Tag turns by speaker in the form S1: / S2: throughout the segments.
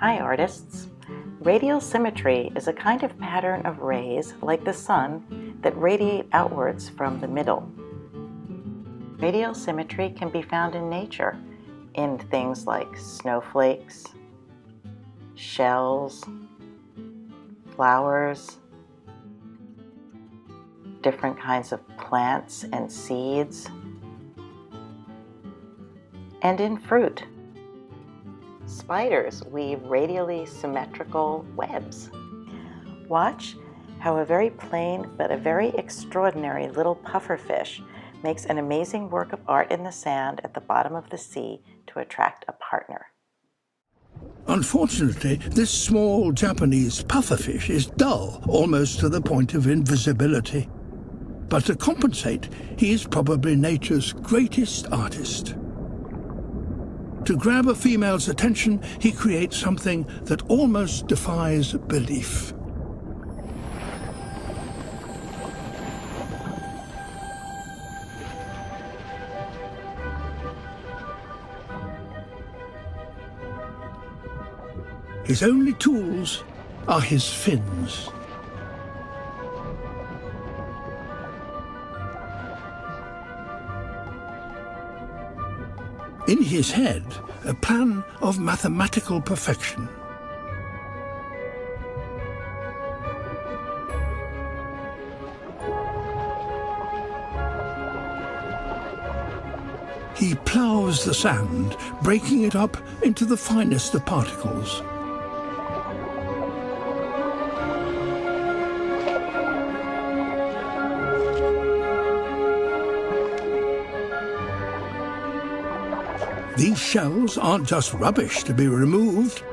S1: Hi artists! Radial symmetry is a kind of pattern of rays like the sun that radiate outwards from the middle. Radial symmetry can be found in nature in things like snowflakes, shells, flowers, different kinds of plants and seeds, and in fruit. Spiders weave radially symmetrical webs. Watch how a very plain but a very extraordinary little pufferfish makes an amazing work of art in the sand at the bottom of the sea to attract a partner.
S2: Unfortunately, this small Japanese pufferfish is dull, almost to the point of invisibility. But to compensate, he is probably nature's greatest artist. To grab a female's attention, he creates something that almost defies belief. His only tools are his fins. In his head, a plan of mathematical perfection. He ploughs the sand, breaking it up into the finest of particles. These shells aren't just rubbish to be removed.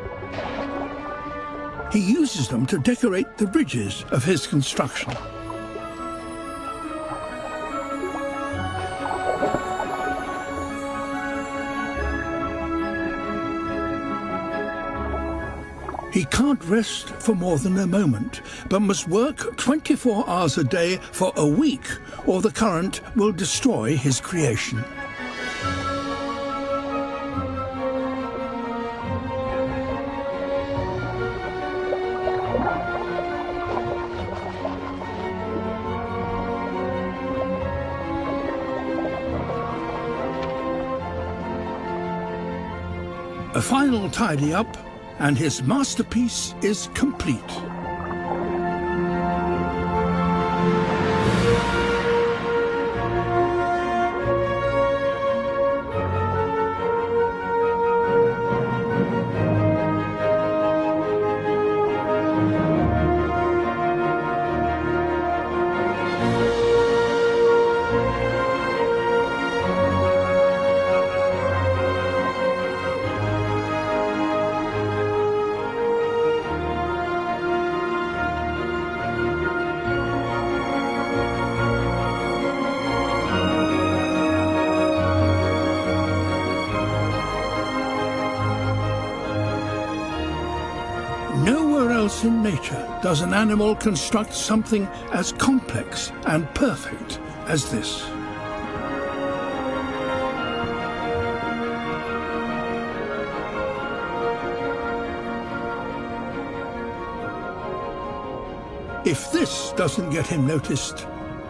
S2: He uses them to decorate the ridges of his construction. He can't rest for more than a moment, but must work 24 hours a day for a week, or the current will destroy his creation. A final tidy-up, and his masterpiece is complete. Nowhere else in nature does an animal construct something as complex and perfect as this. If this doesn't get him noticed,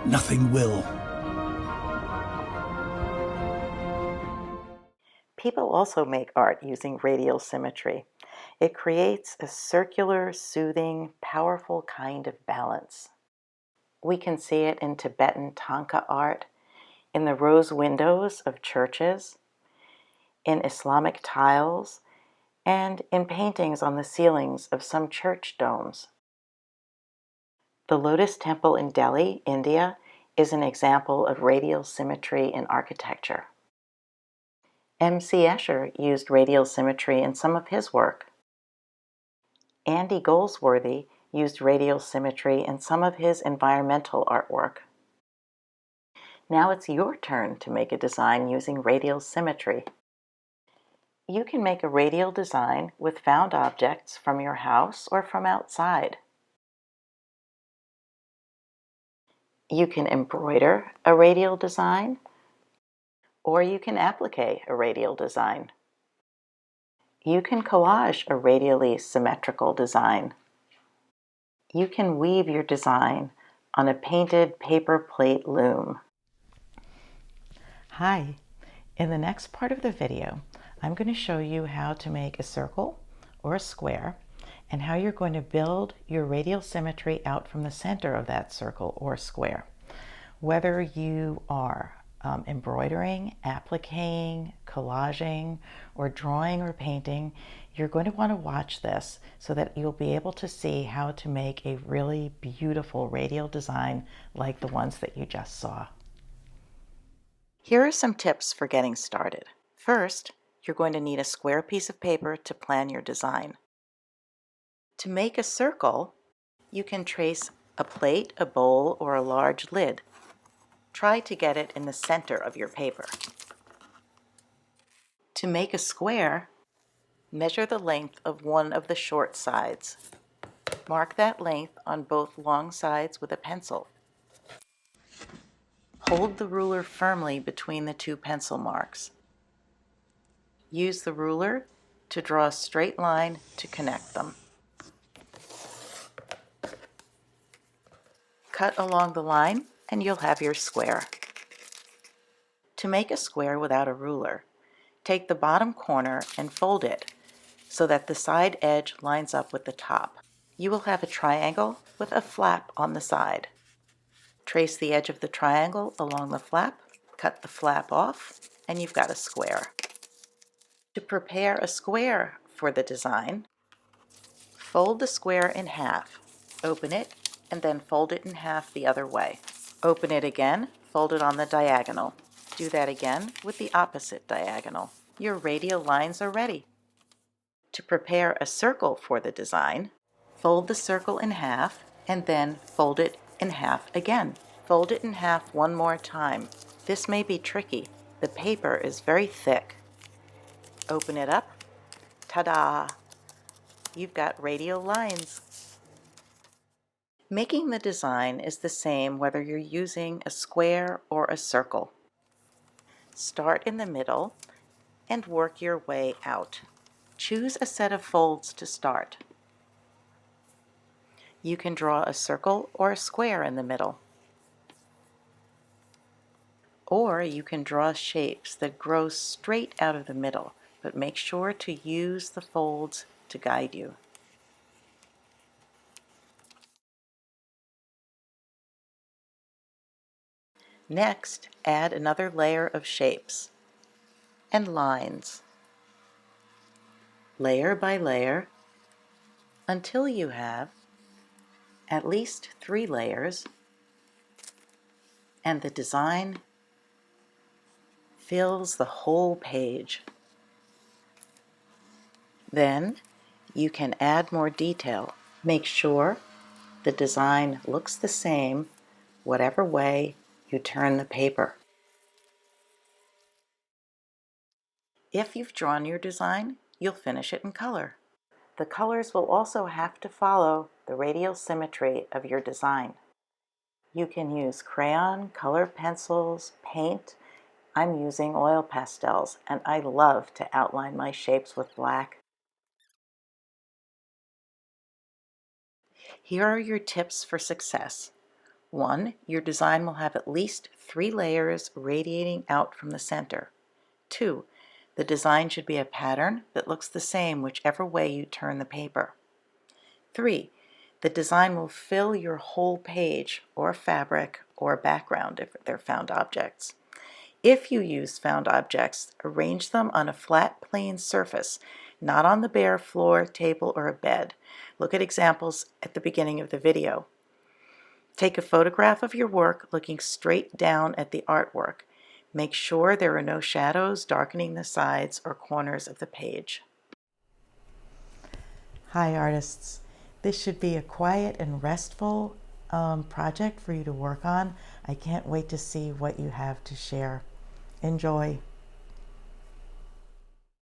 S2: nothing will.
S1: People also make art using radial symmetry. It creates a circular, soothing, powerful kind of balance. We can see it in Tibetan Tanka art, in the rose windows of churches, in Islamic tiles, and in paintings on the ceilings of some church domes. The Lotus Temple in Delhi, India, is an example of radial symmetry in architecture. M.C. Escher used radial symmetry in some of his work. Andy Goldsworthy used radial symmetry in some of his environmental artwork. Now it's your turn to make a design using radial symmetry. You can make a radial design with found objects from your house or from outside. You can embroider a radial design, or you can applique a radial design. You can collage a radially symmetrical design. You can weave your design on a painted paper plate loom. Hi, in the next part of the video, I'm going to show you how to make a circle or a square and how you're going to build your radial symmetry out from the center of that circle or square. Whether you are embroidering, appliquing, collaging, or drawing or painting, you're going to want to watch this so that you'll be able to see how to make a really beautiful radial design like the ones that you just saw. Here are some tips for getting started. First, you're going to need a square piece of paper to plan your design. To make a circle, you can trace a plate, a bowl, or a large lid. Try to get it in the center of your paper. To make a square, measure the length of one of the short sides. Mark that length on both long sides with a pencil. Hold the ruler firmly between the two pencil marks. Use the ruler to draw a straight line to connect them. Cut along the line and you'll have your square. To make a square without a ruler, take the bottom corner and fold it so that the side edge lines up with the top. You will have a triangle with a flap on the side. Trace the edge of the triangle along the flap, cut the flap off, and you've got a square. To prepare a square for the design, fold the square in half, open it, and then fold it in half the other way. Open it again, fold it on the diagonal. Do that again with the opposite diagonal. Your radial lines are ready. To prepare a circle for the design, fold the circle in half and then fold it in half again. Fold it in half one more time. This may be tricky. The paper is very thick. Open it up. Ta-da! You've got radial lines. Making the design is the same whether you're using a square or a circle. Start in the middle and work your way out. Choose a set of folds to start. You can draw a circle or a square in the middle. Or you can draw shapes that grow straight out of the middle, but make sure to use the folds to guide you. Next, add another layer of shapes and lines, layer by layer, until you have at least 3 layers and the design fills the whole page. Then you can add more detail. Make sure the design looks the same whatever way you turn the paper. If you've drawn your design, you'll finish it in color. The colors will also have to follow the radial symmetry of your design. You can use crayon, color pencils, paint. I'm using oil pastels, and I love to outline my shapes with black. Here are your tips for success. 1. Your design will have at least 3 layers radiating out from the center. 2. The design should be a pattern that looks the same whichever way you turn the paper. 3. The design will fill your whole page or fabric or background if they're found objects. If you use found objects, arrange them on a flat, plain surface, not on the bare floor, table, or a bed. Look at examples at the beginning of the video. Take a photograph of your work looking straight down at the artwork. Make sure there are no shadows darkening the sides or corners of the page. Hi artists. This should be a quiet and restful project for you to work on. I can't wait to see what you have to share. Enjoy.